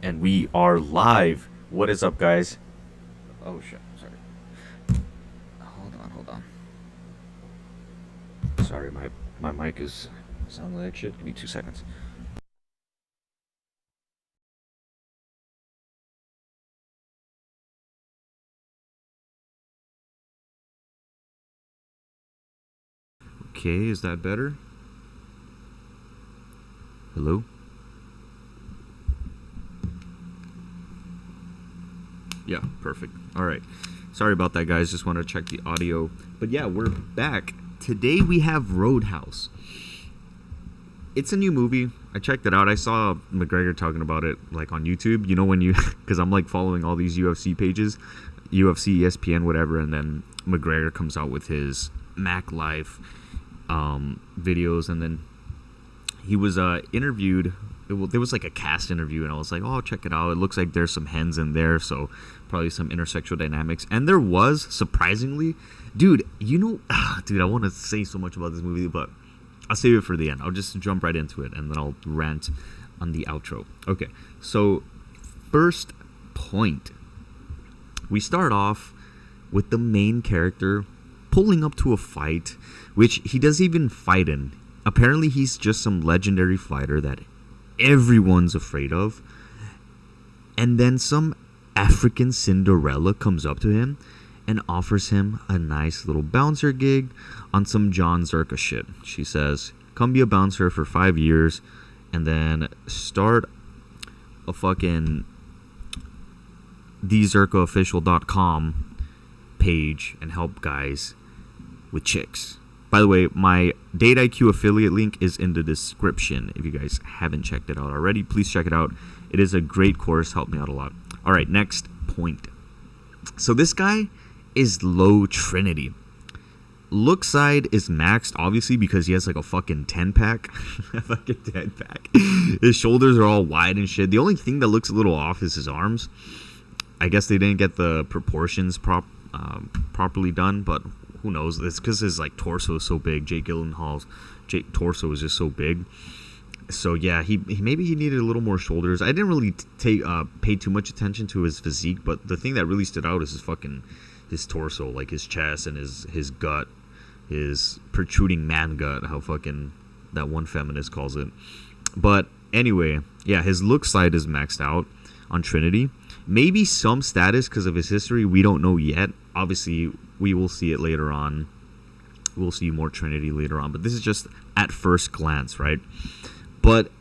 And we are live. What is up, guys? Oh shit, sorry. Hold on. Sorry, my mic is sounding like shit. Give me 2 seconds. Okay, is that better? Hello? Yeah, perfect. All right. Sorry about that, guys. Just want to check the audio. But yeah, we're back. Today we have Roadhouse. It's a new movie. I checked it out. I saw McGregor talking about it like on YouTube. You know when you, because I'm like following all these UFC pages, UFC, ESPN, whatever, and then McGregor comes out with his Mac Life videos, and then he was interviewed. There was like a cast interview, and I was like, oh, check it out. It looks like there's some hens in there, so probably some intersexual dynamics. And there was, surprisingly, dude, I want to say so much about this movie, but I'll save it for the end. I'll just jump right into it, and then I'll rant on the outro. Okay, so first point. We start off with the main character pulling up to a fight, which he doesn't even fight in. Apparently, he's just some legendary fighter that everyone's afraid of. And then some African Cinderella comes up to him and offers him a nice little bouncer gig on some John Zherka shit. She says, come be a bouncer for 5 years and then start a fucking thezherkaofficial.com page and help guys with chicks. By the way, my Date IQ affiliate link is in the description. If you guys haven't checked it out already, please check it out. It is a great course. Helped me out a lot. All right, next point. So this guy is low Trinity. Look side is maxed, obviously, because he has like a fucking 10-pack. A fucking 10-pack. His shoulders are all wide and shit. The only thing that looks a little off is his arms. I guess they didn't get the proportions properly done, but who knows? It's because his like torso is so big. Jake Gyllenhaal's torso is just so big. So yeah, he maybe he needed a little more shoulders. I didn't really pay too much attention to his physique, but the thing that really stood out is his torso, like his chest and his gut, his protruding man gut, how fucking that one feminist calls it. But anyway, yeah, his look side is maxed out on Trinity. Maybe some status because of his history. We don't know yet. Obviously, we will see it later on. We'll see more Trinity later on. But this is just at first glance, right? But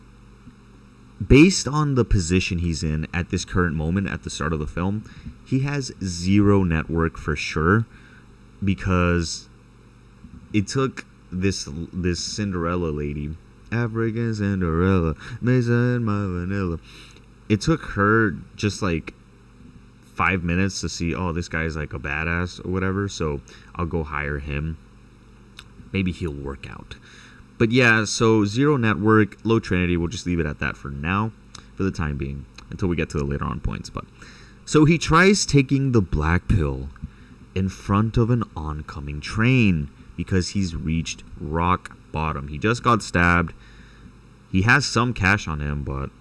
based on the position he's in at this current moment at the start of the film, he has zero network for sure. Because it took this Cinderella lady, African Cinderella, Mesa and my vanilla. It took her just like 5 minutes to see, oh, this guy's like a badass or whatever, so I'll go hire him. Maybe he'll work out. But yeah, so zero network, low Trinity. We'll just leave it at that for now, for the time being, until we get to the later on points. But so he tries taking the black pill in front of an oncoming train because he's reached rock bottom. He just got stabbed. He has some cash on him, but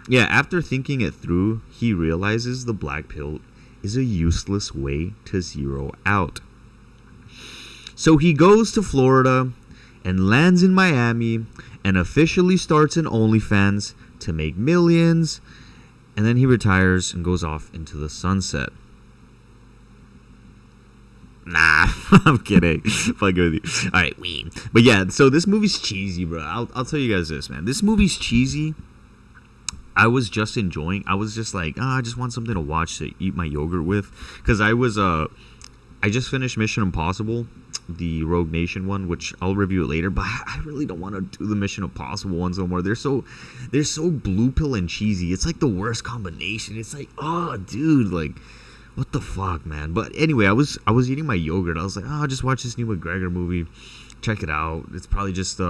yeah, after thinking it through, he realizes the black pill is a useless way to zero out. So he goes to Florida and lands in Miami and officially starts an OnlyFans to make millions, and then he retires and goes off into the sunset. Nah, I'm kidding. Fuck with you. Alright, ween. But yeah, so this movie's cheesy, bro. I'll tell you guys this, man. This movie's cheesy. I was just enjoying. I was just like, I just want something to watch to eat my yogurt with. Because I just finished Mission Impossible, the Rogue Nation one, which I'll review it later. But I really don't want to do the Mission Impossible ones no more. They're so blue pill and cheesy. It's like the worst combination. It's like, oh, dude, like, what the fuck, man. But anyway, I was eating my yogurt. I was like, I'll just watch this new McGregor movie. Check it out. It's probably just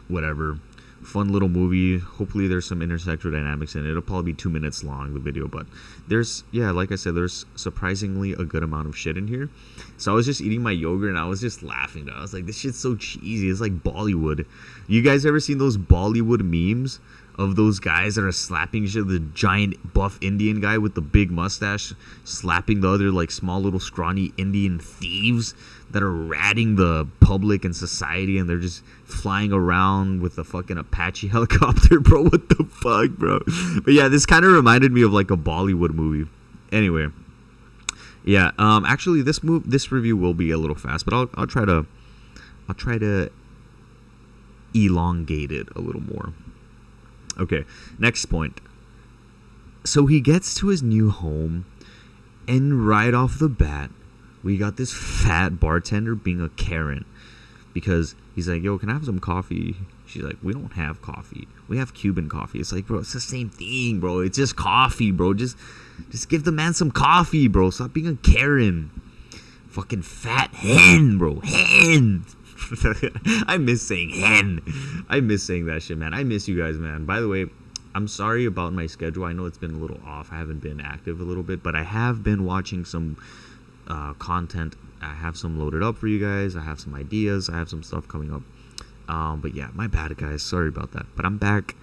whatever. Fun little movie. Hopefully there's some intersexual dynamics in it. It'll probably be 2 minutes long, the video, but like I said, there's surprisingly a good amount of shit in here. So I was just eating my yogurt and I was just laughing. I was like, this shit's so cheesy. It's like Bollywood. You guys ever seen those Bollywood memes of those guys that are slapping each other. The giant buff Indian guy with the big mustache slapping the other like small little scrawny Indian thieves that are ratting the public and society, and they're just flying around with a fucking Apache helicopter, bro. What the fuck, bro? But yeah, this kind of reminded me of like a Bollywood movie. Anyway, yeah. Actually, this review will be a little fast, but I'll try to elongate it a little more. Okay, next point. So he gets to his new home, and right off the bat, we got this fat bartender being a Karen, because he's like, yo, can I have some coffee? She's like, we don't have coffee. We have Cuban coffee. It's like, bro, it's the same thing, bro. It's just coffee, bro. Just give the man some coffee, bro. Stop being a Karen. Fucking fat hen, bro. Hen. I miss saying hen. I miss saying that shit, man. I miss you guys, man. By the way, I'm sorry about my schedule. I know it's been a little off. I haven't been active a little bit, but I have been watching some content. I have some loaded up for you guys. I have some ideas. I have some stuff coming up. But yeah, my bad, guys. Sorry about that. But I'm back.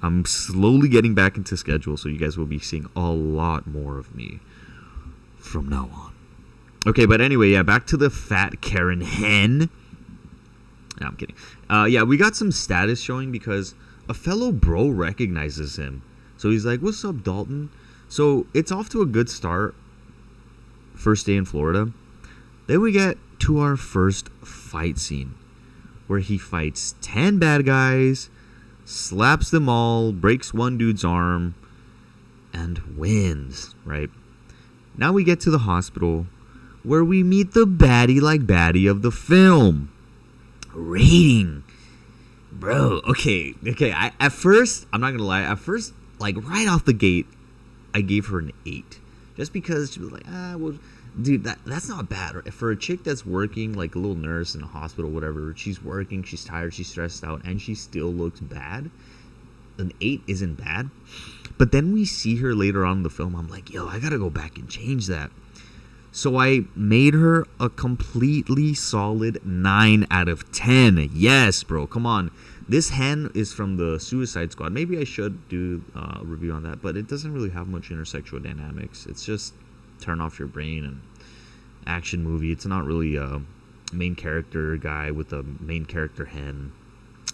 I'm slowly getting back into schedule, so you guys will be seeing a lot more of me from now on. Okay, but anyway, yeah, back to the fat Karen hen. No, I'm kidding. Yeah, we got some status showing because a fellow bro recognizes him. So he's like, what's up, Dalton? So it's off to a good start. First day in Florida. Then we get to our first fight scene, where he fights 10 bad guys, slaps them all, breaks one dude's arm, and wins, right? Now we get to the hospital, where we meet the baddie like baddie of the film. Rating. Bro, okay. At first, I'm not gonna lie, like right off the gate, I gave her an 8. Just because she was like, well, dude, that's not bad. For a chick that's working, like a little nurse in a hospital, whatever, she's working, she's tired, she's stressed out, and she still looks bad, an 8 isn't bad. But then we see her later on in the film, I'm like, yo, I gotta go back and change that. So I made her a completely solid 9 out of 10. Yes, bro, come on. This hen is from the Suicide Squad. Maybe I should do a review on that, but it doesn't really have much intersexual dynamics. It's just turn off your brain and action movie. It's not really a main character guy with a main character hen,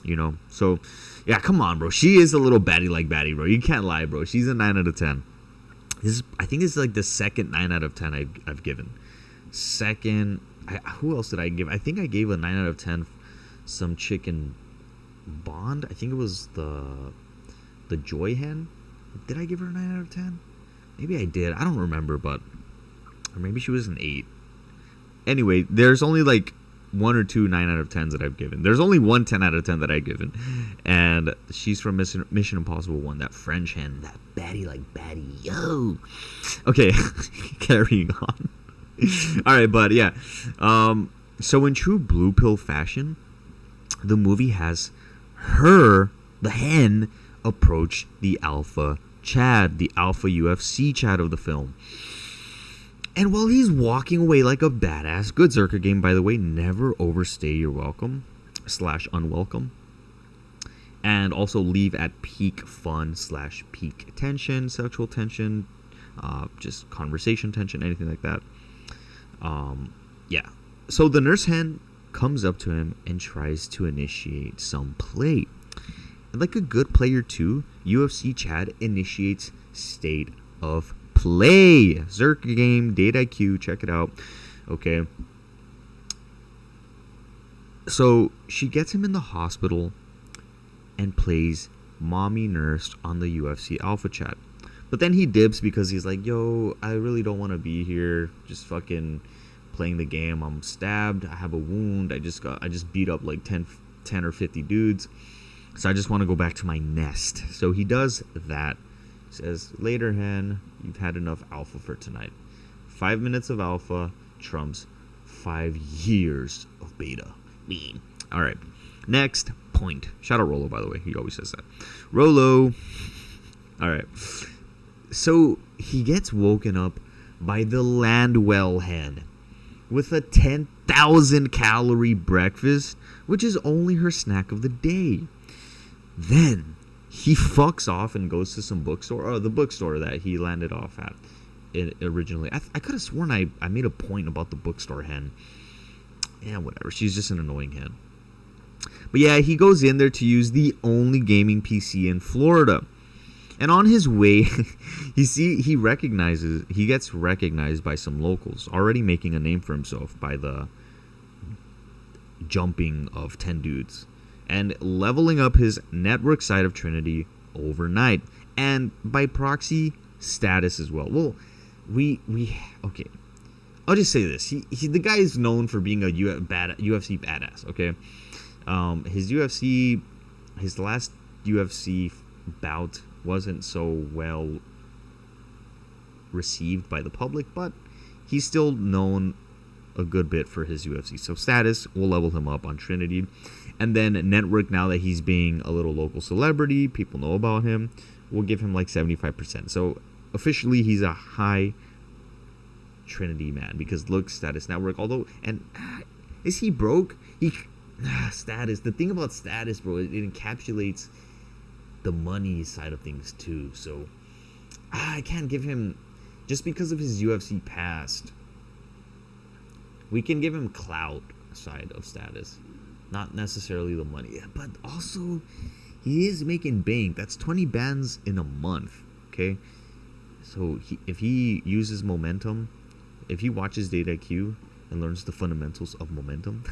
you know? So, yeah, come on, bro. She is a little baddie like baddie, bro. You can't lie, bro. She's a 9 out of 10. I think this is like the second 9 out of 10 I've given. Second, who else did I give? I think I gave a 9 out of 10 some chicken Bond. I think it was the Joy Hen. Did I give her a 9 out of 10? Maybe I did. I don't remember, or maybe she was an 8. Anyway, there's only like 1 or 2 9 out of 10s that I've given. There's only one 10 out of 10 that I've given, and she's from Mission Impossible 1. That French hen, that baddie like baddie. Yo. Okay, carrying on. All right, but yeah. So in true blue pill fashion, the movie has her, the hen, approach the alpha Chad, the alpha UFC Chad of the film. And while he's walking away like a badass, good zherka game, by the way, never overstay your welcome / unwelcome. And also leave at peak fun / peak tension, sexual tension, just conversation tension, anything like that. Yeah. So the nurse hen comes up to him and tries to initiate some play. And like a good player too, UFC Chad initiates state of play. Zherka game, date IQ, check it out. Okay. So she gets him in the hospital and plays mommy nurse on the UFC Alpha Chat. But then he dips because he's like, yo, I really don't want to be here. Just fucking playing the game. I'm stabbed. I have a wound. I just beat up like 10 or 50 dudes. So I just want to go back to my nest. So he does that. He says, later, hen, you've had enough alpha for tonight. 5 minutes of alpha trumps 5 years of beta. Mean. All right. Next point. Shout out Rolo, by the way. He always says that. Rolo. All right. So he gets woken up by the Landwell hen with a 10,000 calorie breakfast, which is only her snack of the day. Then he fucks off and goes to some bookstore, or the bookstore that he landed off at originally. I could have sworn I made a point about the bookstore hen. Yeah, whatever. She's just an annoying hen. But yeah, he goes in there to use the only gaming PC in Florida. And on his way, he gets recognized by some locals, already making a name for himself by the jumping of 10 dudes and leveling up his network side of Trinity overnight, and by proxy status as well. Well, okay, I'll just say this: the guy is known for being a UFC badass. Okay, his last UFC bout wasn't so well received by the public, but he's still known a good bit for his UFC. So status will level him up on Trinity. And then network, now that he's being a little local celebrity, people know about him, will give him like 75%. So officially he's a high Trinity man because looks, status, network. Although, and is he broke? Status. The thing about status, bro, it encapsulates the money side of things too. So I can't give him, just because of his UFC past, we can give him clout side of status, not necessarily the money. But also, he is making bank. That's 20 bands in a month. Okay, so if he uses momentum, if he watches Data IQ and learns the fundamentals of momentum,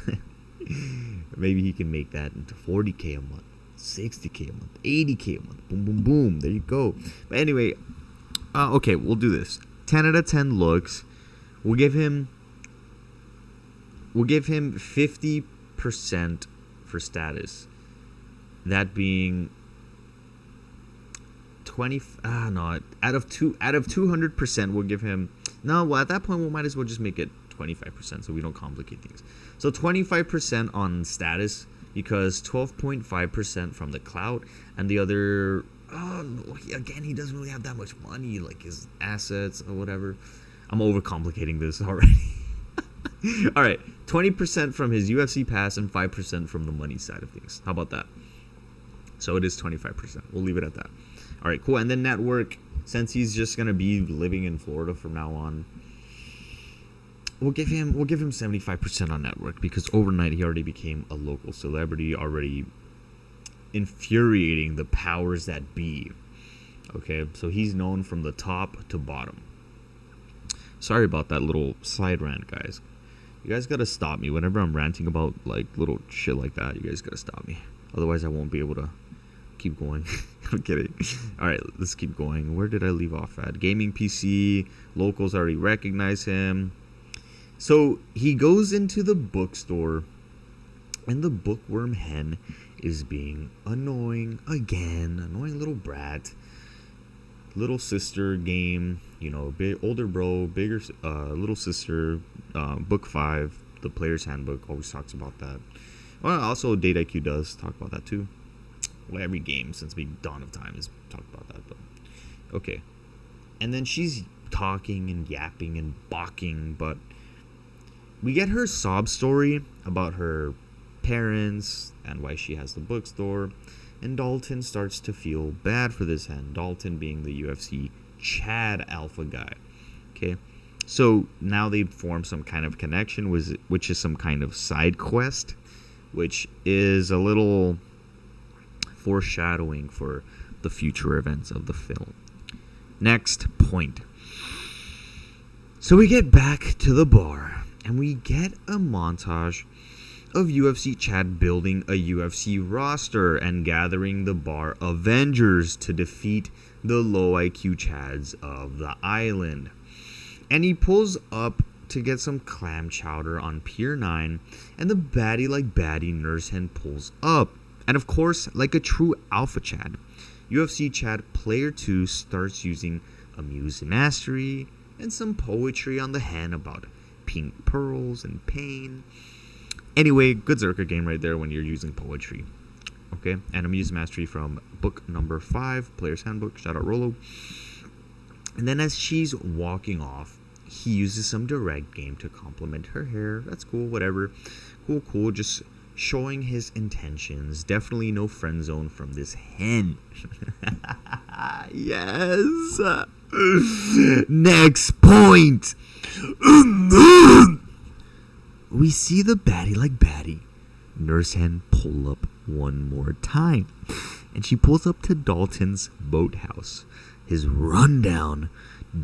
maybe he can make that into 40K a month, 60K a month, 80K a month. Boom, boom, boom. There you go. But anyway, okay, we'll do this. 10 out of 10 looks. We'll give him 50% for status. That being 20. No. Out of 200%, we'll give him. No. Well, at that point, we might as well just make it 25%, so we don't complicate things. So 25% on status, because 12.5% from the clout, and the other. Again, he doesn't really have that much money, like his assets or whatever. I'm overcomplicating this already. All right, 20% from his UFC pass and 5% from the money side of things. How about that? So it is 25%. We'll leave it at that. All right, cool. And then network, since he's just gonna be living in Florida from now on, we'll give him 75% on network, because overnight he already became a local celebrity, already infuriating the powers that be. Okay, so he's known from the top to bottom. Sorry about that little side rant, guys. You guys gotta stop me whenever I'm ranting about like little shit like that. You guys gotta stop me, otherwise I won't be able to keep going. I'm kidding. All right, let's keep going. Where did I leave off at? Gaming PC. Locals already recognize him. So he goes into the bookstore, and the bookworm hen is being annoying again. Annoying little brat. Little sister game, big older bro, bigger little sister. Book 5, the player's handbook, always talks about that. Well, also Data IQ does talk about that too. Well, every game since the dawn of time has talked about that. But okay, and then she's talking and yapping and balking, but we get her sob story about her parents and why she has the bookstore. And Dalton starts to feel bad for this hen. Dalton being the UFC Chad alpha guy. Okay. So now they form some kind of connection, which is some kind of side quest, which is a little foreshadowing for the future events of the film. Next point. So we get back to the bar, and we get a montage of UFC Chad building a UFC roster and gathering the bar Avengers to defeat the low IQ Chads of the island. And he pulls up to get some clam chowder on Pier 9, and the baddie nurse hen pulls up. And of course, like a true alpha Chad, UFC Chad Player 2 starts using amused mastery and some poetry on the hen about pink pearls and pain. Anyway, good zherka game right there when you're using poetry. Okay, and amused mastery from book number 5, Player's Handbook. Shout out Rolo. And then as she's walking off, he uses some direct game to compliment her hair. That's cool, whatever. Cool. Just showing his intentions. Definitely no friend zone from this hen. Yes. Next point. We see the baddie like baddie. Nurse hen pull up one more time. And she pulls up to Dalton's boathouse. His rundown,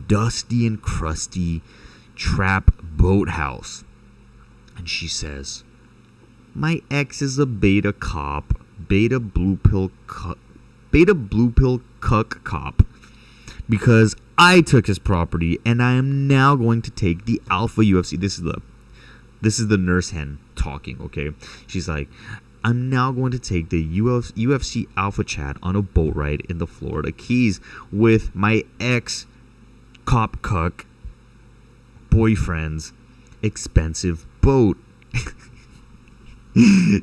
dusty and crusty trap boathouse. And she says, my ex is a beta cop, beta blue pill cuck cop, because I took his property and I am now going to take the alpha UFC. This is the nurse hen talking, okay? She's like, I'm now going to take the UFC Alpha Chat on a boat ride in the Florida Keys with my ex cop cuck boyfriend's expensive boat.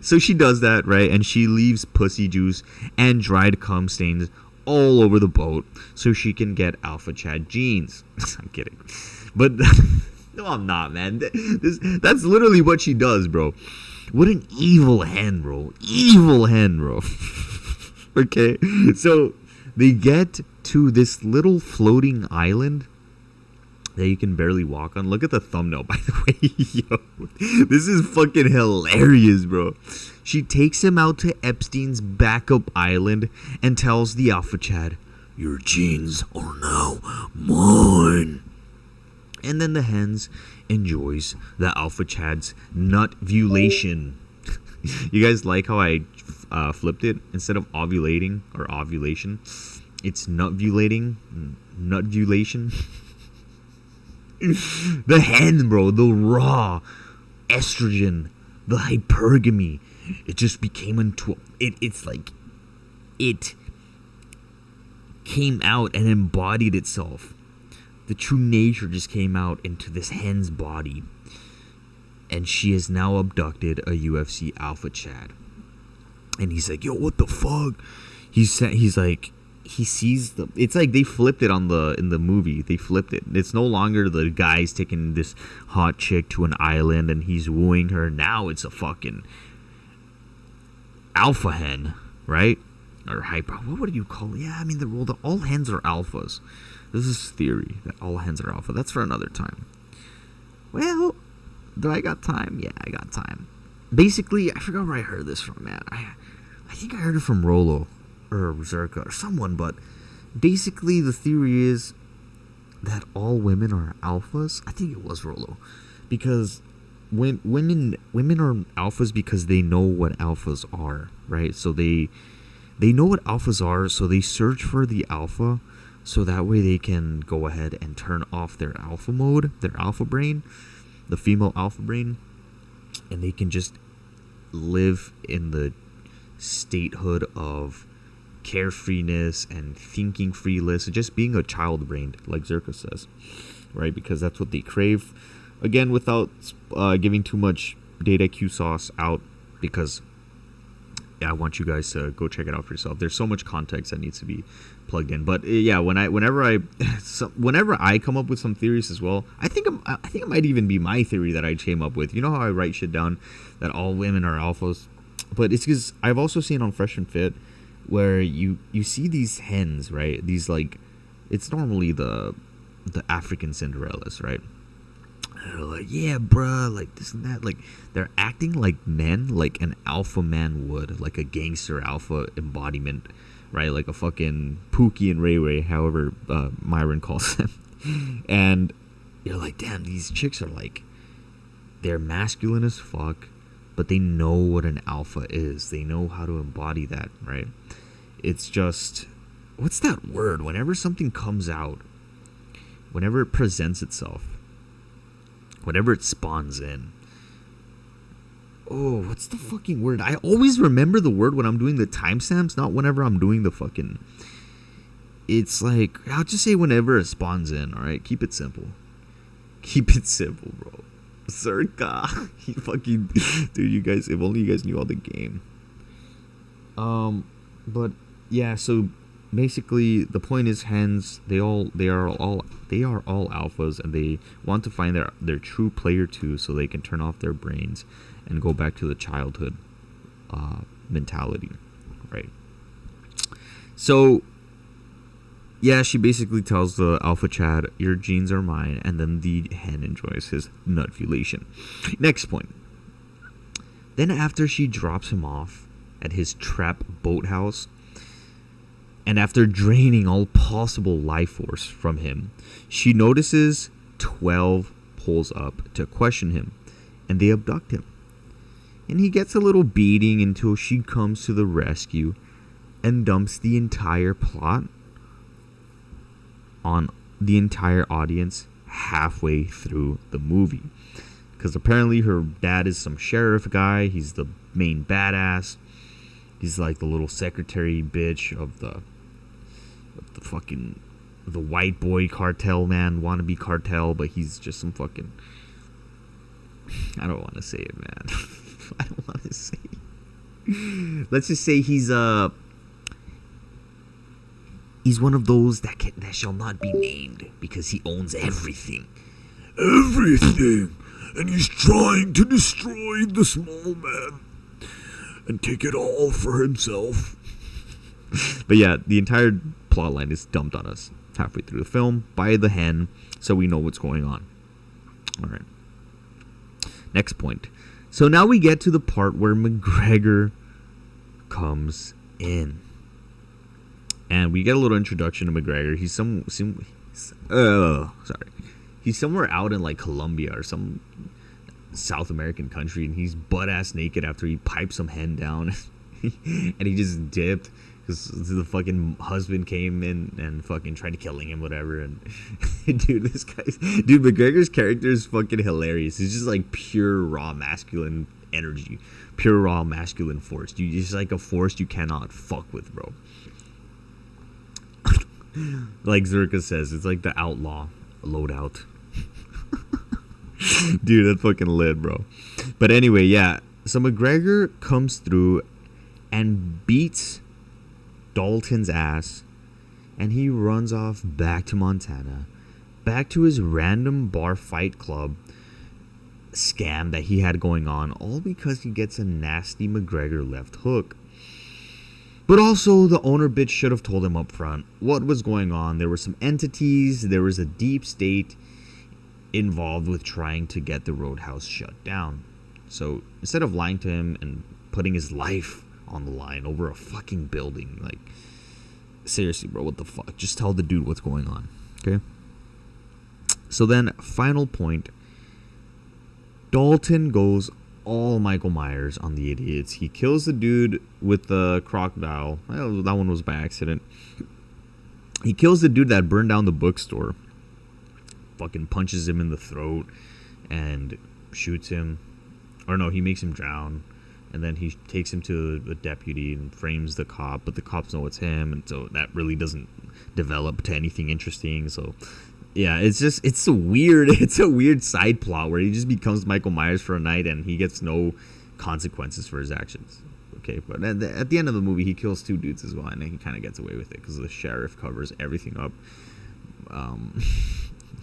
So she does that, right? And she leaves pussy juice and dried cum stains all over the boat so she can get Alpha Chat jeans. I'm kidding. But no, I'm not, man. That's literally what she does, bro. What an evil hen, bro. Evil hen, bro. Okay, so they get to this little floating island that you can barely walk on. Look at the thumbnail, by the way. Yo, this is fucking hilarious, bro. She takes him out to Epstein's backup island and tells the Alpha Chad, your jeans are now mine. And then the hens enjoys the Alpha Chad's nutvulation. You guys like how I flipped it? Instead of ovulating or ovulation, it's nutvulating. Nutvulation. The hen, bro, the raw estrogen, the hypergamy, it just became into it's like it came out and embodied itself. The true nature just came out into this hen's body. And she has now abducted a UFC Alpha Chad. And he's like, yo, what the fuck? He's like, he sees the, it's like they flipped it in the movie. They flipped it. It's no longer the guy's taking this hot chick to an island and he's wooing her. Now it's a fucking alpha hen, right? Or hyper, what do you call it? Yeah, I mean, all hens are alphas. This is theory that all hens are alpha. That's for another time. Well, do I got time? Yeah, I got time. Basically, I forgot where I heard this from, man. I think I heard it from Rolo or Zherka or someone, but basically the theory is that all women are alphas. I think it was Rolo, because women are alphas because they know what alphas are, right? So they know what alphas are, so they search for the alpha. So that way they can go ahead and turn off their alpha mode, their alpha brain, the female alpha brain, and they can just live in the statehood of carefreeness and thinking freeless, and just being a child brained, like Zherka says, right? Because that's what they crave. Again, without giving too much data Q sauce out, because I want you guys to go check it out for yourself. There's so much context that needs to be plugged in. But yeah, whenever I come up with some theories as well, I think it might even be my theory that I came up with. You know how I write shit down that all women are alphas, but it's because I've also seen on Fresh and Fit where you see these hens, right? These, like, it's normally the African Cinderellas, right? They're like, yeah, bruh, like this and that. Like, they're acting like men, like an alpha man would, like a gangster alpha embodiment, right? Like a fucking Pookie and Ray Ray, however Myron calls them. And you're like, damn, these chicks are like, they're masculine as fuck, but they know what an alpha is. They know how to embody that, right? It's just, what's that word? Whenever something comes out, whenever it presents itself, whenever it spawns in. Oh, what's the fucking word? I always remember the word when I'm doing the timestamps, not whenever I'm doing the fucking... It's like, I'll just say whenever it spawns in, alright? Keep it simple. Keep it simple, bro. Zherka. You fucking... Dude, you guys, if only you guys knew all the game. But, yeah, so... Basically, the point is, hens, they are all alphas, and they want to find their true player too, so they can turn off their brains and go back to the childhood, mentality, right? So yeah, she basically tells the alpha Chad, your genes are mine, and then the hen enjoys his nutvulation. Next point. Then after she drops him off at his trap boathouse, and after draining all possible life force from him, she notices 12 pulls up to question him, and they abduct him. And he gets a little beating until she comes to the rescue and dumps the entire plot on the entire audience halfway through the movie. Because apparently her dad is some sheriff guy. He's the main badass. He's like the little secretary bitch of the white boy cartel, man, wannabe cartel, but he's just some fucking, I don't want to say it, man. I don't want to say it. Let's just say he's one of those that shall not be named because he owns everything. Everything. And he's trying to destroy the small man and take it all for himself. But yeah, the entire plotline is dumped on us halfway through the film by the hen, so we know what's going on. All right. Next point. So now we get to the part where McGregor comes in. And we get a little introduction to McGregor. He's He's somewhere out in like Colombia or some South American country, and he's butt ass naked after he piped some hen down, and he just dipped because the fucking husband came in and fucking tried killing him, whatever. And dude, McGregor's character is fucking hilarious. He's just like pure raw masculine energy, pure raw masculine force. Dude, he's like a force you cannot fuck with, bro. Like Zherka says, it's like the outlaw loadout. Dude, that's fucking lit, bro. But anyway, yeah. So McGregor comes through and beats Dalton's ass, and he runs off back to Montana, back to his random bar fight club scam that he had going on, all because he gets a nasty McGregor left hook. But also, the owner bitch should have told him up front what was going on. There were some entities, there was a deep state involved with trying to get the roadhouse shut down. So instead of lying to him and putting his life on the line over a fucking building, like, seriously, bro, what the fuck? Just tell the dude what's going on, okay? So then, final point, Dalton goes all Michael Myers on the idiots. He kills the dude with the crocodile. Well, that one was by accident. He kills the dude that burned down the bookstore. Fucking punches him in the throat and shoots him. Or no, he makes him drown. And then he takes him to the deputy and frames the cop, but the cops know it's him, and so that really doesn't develop to anything interesting. So yeah, it's a weird side plot where he just becomes Michael Myers for a night and he gets no consequences for his actions. Okay, but at the end of the movie, he kills two dudes as well, and then he kind of gets away with it because the sheriff covers everything up.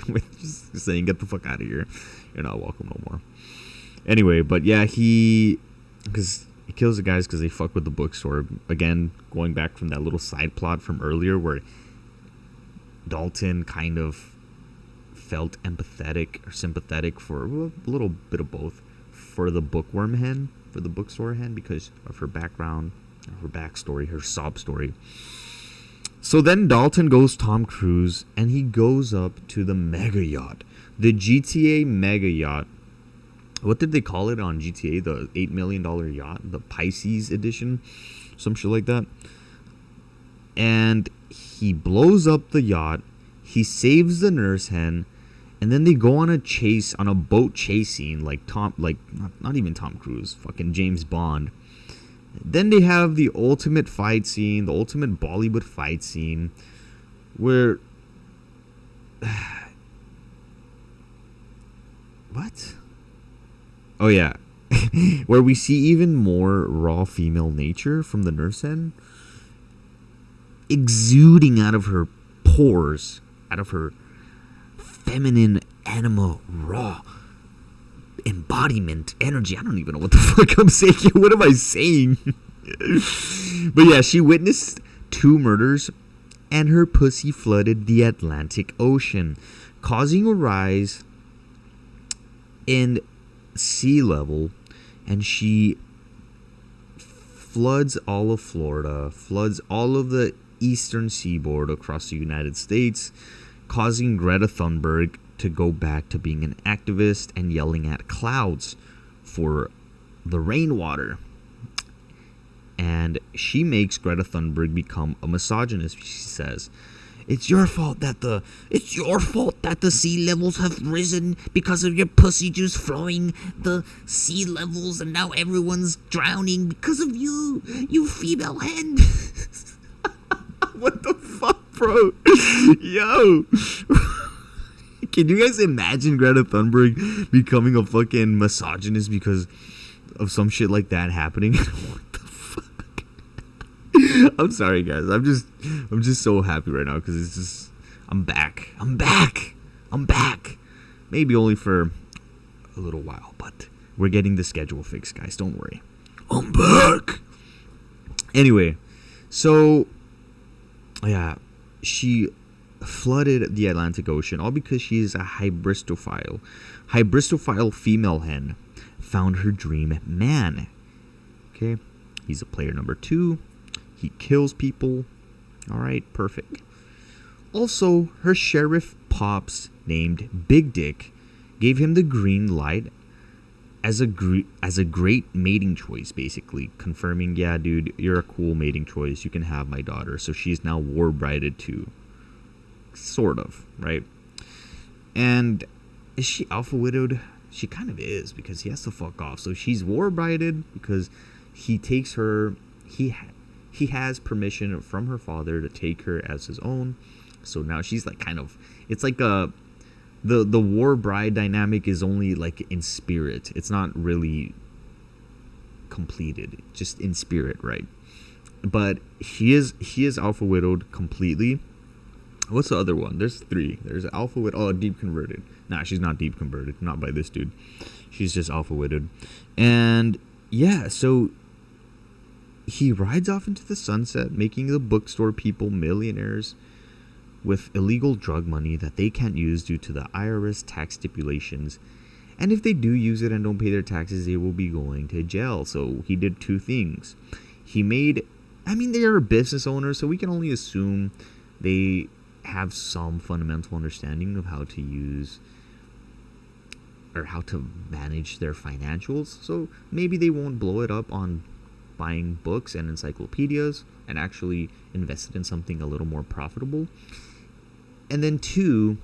With just saying, get the fuck out of here, you're not welcome no more. Anyway, but yeah, because he kills the guys because they fuck with the bookstore. Again, going back from that little side plot from earlier where Dalton kind of felt empathetic or sympathetic for a little bit of both for the bookworm hen, for the bookstore hen, because of her background, her backstory, her sob story. So then Dalton goes Tom Cruise, and he goes up to the mega yacht, the GTA mega yacht. What did they call it on GTA? The $8 million yacht, the Pisces edition, some shit like that. And he blows up the yacht. He saves the nurse hen, and then they go on a boat chase scene, not even Tom Cruise, fucking James Bond. Then they have the ultimate fight scene, the ultimate Bollywood fight scene, where what? Oh yeah, where we see even more raw female nature from the nurse hen, exuding out of her pores, out of her feminine anima, raw, embodied embodiment, energy. I don't even know what the fuck I'm saying. What am I saying? But yeah, she witnessed 2 murders, and her pussy flooded the Atlantic Ocean, causing a rise in sea level, and she floods all of Florida, floods all of the eastern seaboard across the United States, causing Greta Thunberg to go back to being an activist and yelling at clouds for the rainwater. And she makes Greta Thunberg become a misogynist. She says, It's your fault that the sea levels have risen because of your pussy juice flowing the sea levels, and now everyone's drowning because of you, you female hen. What the fuck, bro? Yo. Can you guys imagine Greta Thunberg becoming a fucking misogynist because of some shit like that happening? What the fuck? I'm sorry, guys. I'm just so happy right now because it's just I'm back. Maybe only for a little while, but we're getting the schedule fixed, guys. Don't worry. I'm back. Anyway, so yeah, she flooded the Atlantic Ocean, all because she is a hybristophile. Hybristophile female hen found her dream man. Okay, he's a player number 2. He kills people. All right, perfect. Also, her sheriff pops named Big Dick gave him the green light as a great mating choice, basically confirming, yeah, dude, you're a cool mating choice. You can have my daughter. So she's now war brided too. Sort of, right? And is she alpha widowed? She kind of is, because he has to fuck off. So she's war brided because he takes her. He has permission from her father to take her as his own. So now she's like kind of. It's like the war bride dynamic is only like in spirit. It's not really completed, just in spirit, right? But he is alpha widowed completely. What's the other one? There's 3. There's alpha widowed. Oh, deep converted. Nah, she's not deep converted. Not by this dude. She's just alpha widowed. And yeah, so he rides off into the sunset, making the bookstore people millionaires with illegal drug money that they can't use due to the IRS tax stipulations. And if they do use it and don't pay their taxes, they will be going to jail. So he did 2 things. They are business owners, so we can only assume they have some fundamental understanding of how to use or how to manage their financials. So maybe they won't blow it up on buying books and encyclopedias and actually invest it in something a little more profitable. And then 2,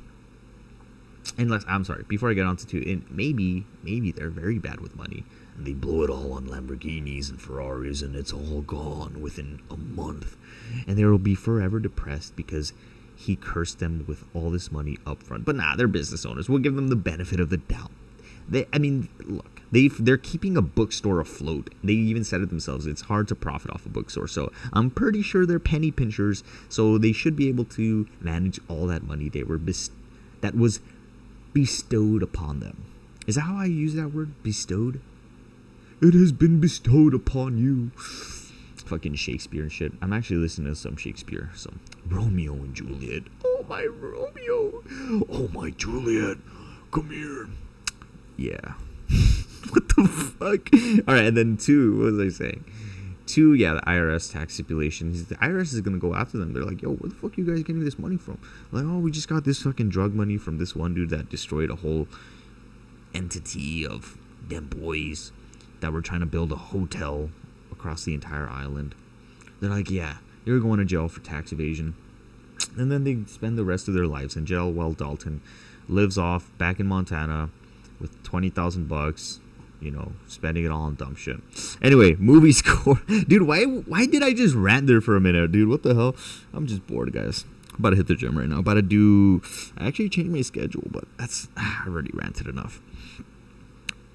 before I get on to 2, and maybe they're very bad with money and they blow it all on Lamborghinis and Ferraris and it's all gone within a month, and they will be forever depressed because he cursed them with all this money up front. But nah, they're business owners. We'll give them the benefit of the doubt. They're keeping a bookstore afloat. They even said it themselves. It's hard to profit off a bookstore. So I'm pretty sure they're penny pinchers. So they should be able to manage all that money that was bestowed upon them. Is that how I use that word? Bestowed? It has been bestowed upon you. Fucking Shakespeare and shit. I'm actually listening to some Shakespeare. Some Romeo and Juliet. Oh, my Romeo. Oh, my Juliet. Come here. Yeah. What the fuck? Alright, and then 2, what was I saying? 2, yeah, the IRS tax stipulations. The IRS is gonna go after them. They're like, yo, where the fuck are you guys getting this money from? Like, oh, we just got this fucking drug money from this one dude that destroyed a whole entity of them boys that were trying to build a hotel across the entire island. They're like, yeah, you're going to jail for tax evasion. And then they spend the rest of their lives in jail while Dalton lives off back in Montana with $20,000, spending it all on dumb shit. Anyway, movie score. Dude, why did I just rant there for a minute, dude? What the hell? I'm just bored, guys. I'm about to hit the gym right now. I actually changed my schedule, but I already ranted enough.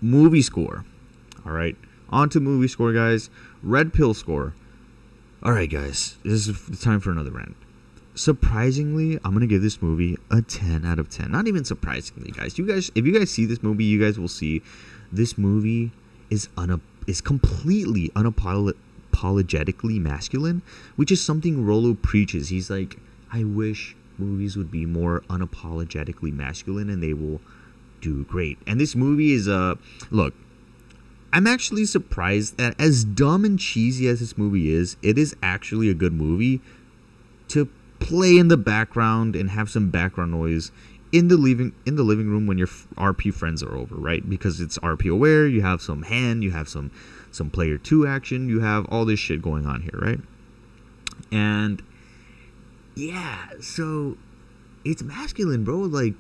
Movie score. All right. On to movie score, guys. Red pill score. All right, guys. This is the time for another rant. surprisingly, I'm going to give this movie a 10 out of 10. Not even surprisingly, guys. If you guys see this movie, you guys will see this movie is completely unapologetically masculine, which is something Rollo preaches. He's like, I wish movies would be more unapologetically masculine and they will do great. And this movie is look, I'm actually surprised that as dumb and cheesy as this movie is, it is actually a good movie to play in the background and have some background noise in the living room when your RP friends are over, right? Because it's RP aware, you have some hand, you have some player 2 action, you have all this shit going on here, right? And yeah, so it's masculine, bro. Like,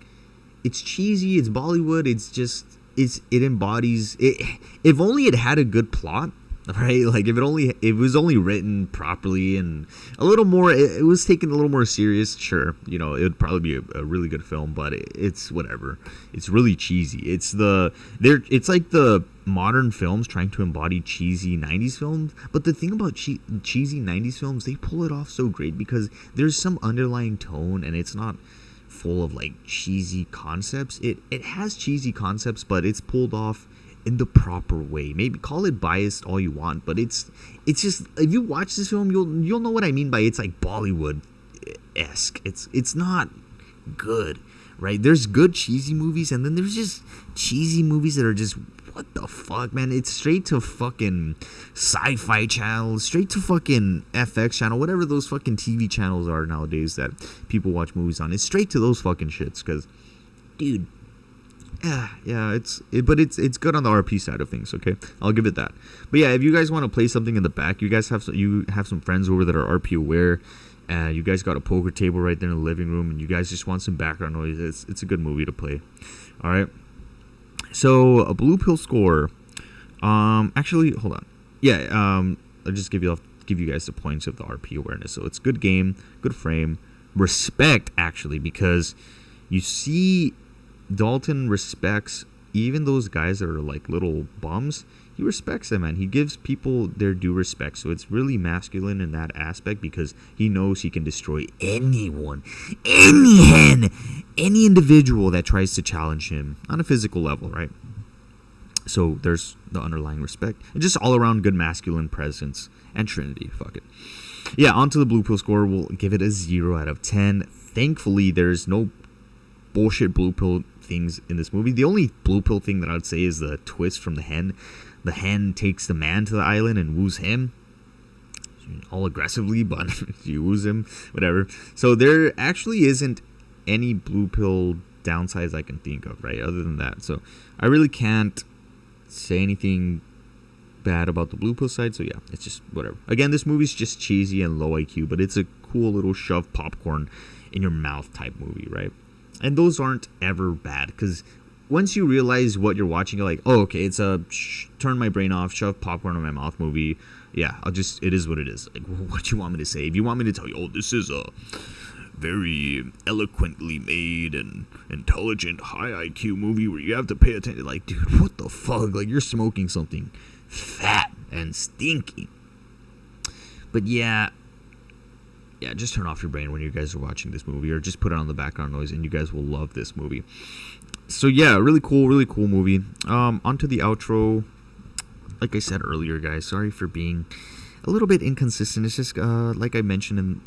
it's cheesy, it's Bollywood, it embodies it. If only it had a good plot, right? Like, if it was only written properly and a little more, it was taken a little more serious, sure, you know, it would probably be a really good film. But it's whatever. It's really cheesy. It's like the modern films trying to embody cheesy 90s films. But the thing about cheesy 90s films, they pull it off so great because there's some underlying tone, and it's not full of like cheesy concepts. It has cheesy concepts, but it's pulled off in the proper way. Maybe call it biased all you want, but it's just, if you watch this film, you'll know what I mean by it's like Bollywood-esque. It's not good, right? There's good cheesy movies, and then there's just cheesy movies that are just, what the fuck, man? It's straight to fucking Sci-Fi Channel, straight to fucking FX Channel, whatever those fucking TV channels are nowadays that people watch movies on. It's straight to those fucking shits, because, dude, yeah, it's good on the RP side of things, okay? I'll give it that. But yeah, if you guys want to play something in the back, you guys have some friends over that are RP aware, and you guys got a poker table right there in the living room, and you guys just want some background noise, it's a good movie to play. All right. So a blue pill score. Actually, hold on. Yeah. I'll just give you guys the points of the RP awareness. So it's good game, good frame, respect actually, because you see Dalton respects even those guys that are like little bums. He respects them, man. He gives people their due respect. So it's really masculine in that aspect because he knows he can destroy anyone, any hen, any individual that tries to challenge him on a physical level, right? So there's the underlying respect and just all around good masculine presence and Trinity. Fuck it. Yeah, onto the blue pill score. We'll give it a 0 out of 10. Thankfully, there's no bullshit blue pill things in this movie. The only blue pill thing that I would say is the twist from the hen. The hen takes the man to the island and woos him all aggressively, but she woos him, whatever. So there actually isn't any blue pill downsides I can think of, right? Other than that. So I really can't say anything bad about the blue pill side. So yeah, it's just whatever. Again, this movie's just cheesy and low IQ, but it's a cool little shove popcorn in your mouth type movie, right? And those aren't ever bad, because once you realize what you're watching, you're like, oh, okay, it's a turn my brain off, shove popcorn in my mouth movie. Yeah, it is what it is. Like, what you want me to say? If you want me to tell you, oh, this is a very eloquently made and intelligent, high IQ movie where you have to pay attention, like, dude, what the fuck? Like, you're smoking something fat and stinky. But yeah, just turn off your brain when you guys are watching this movie, or just put it on the background noise, and you guys will love this movie. So yeah, really cool movie. Onto the outro. Like I said earlier, guys, sorry for being a little bit inconsistent. It's just like I mentioned in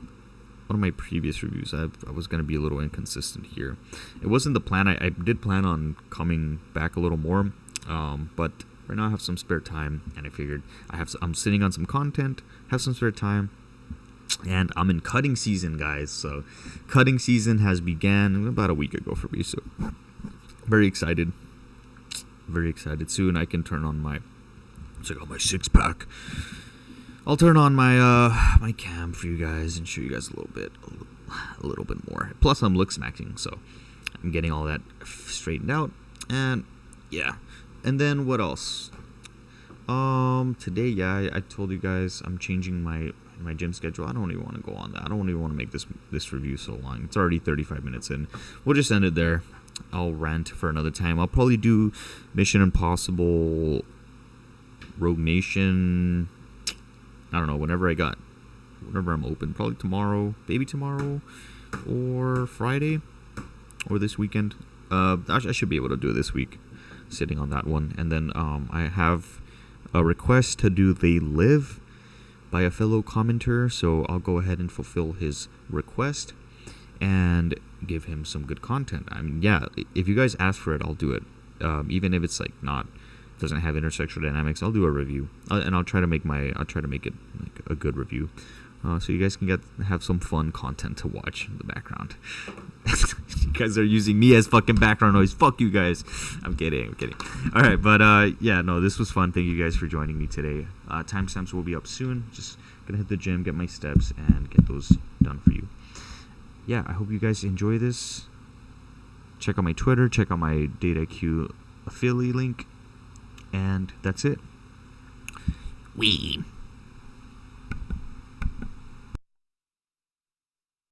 one of my previous reviews, I was going to be a little inconsistent here. It wasn't the plan. I did plan on coming back a little more, but right now I have some spare time, and I figured I'm sitting on some content, have some spare time. And I'm in cutting season, guys. So cutting season has began about a week ago for me. So very excited. Very excited. Soon I can turn on my my 6-pack. I'll turn on my my cam for you guys and show you guys a little bit more. Plus I'm look smacking, so I'm getting all that straightened out. And yeah. And then what else? Today, yeah, I told you guys I'm changing my gym schedule. I don't even want to go on that. I don't even want to make this review so long. It's already 35 minutes in. We'll just end it there. I'll rant for another time. I'll probably do Mission Impossible, Rogue Nation. I don't know, whenever I got whenever I'm open. Probably tomorrow, maybe tomorrow, or Friday, or this weekend. I should be able to do it this week, sitting on that one. And then I have a request to do They Live by a fellow commenter, so I'll go ahead and fulfill his request and give him some good content. I mean, yeah, if you guys ask for it, I'll do it. Even if it's like doesn't have intersexual dynamics, I'll do a review, and I'll try to make it like a good review, so you guys can have some fun content to watch in the background. You guys are using me as fucking background noise. Fuck you guys. I'm kidding. All right, but yeah, no, this was fun. Thank you guys for joining me today. Timestamps will be up soon. Just gonna hit the gym, get my steps, and get those done for you. Yeah, I hope you guys enjoy this. Check out my Twitter, check out my DataQ affiliate link, and that's it. Wee.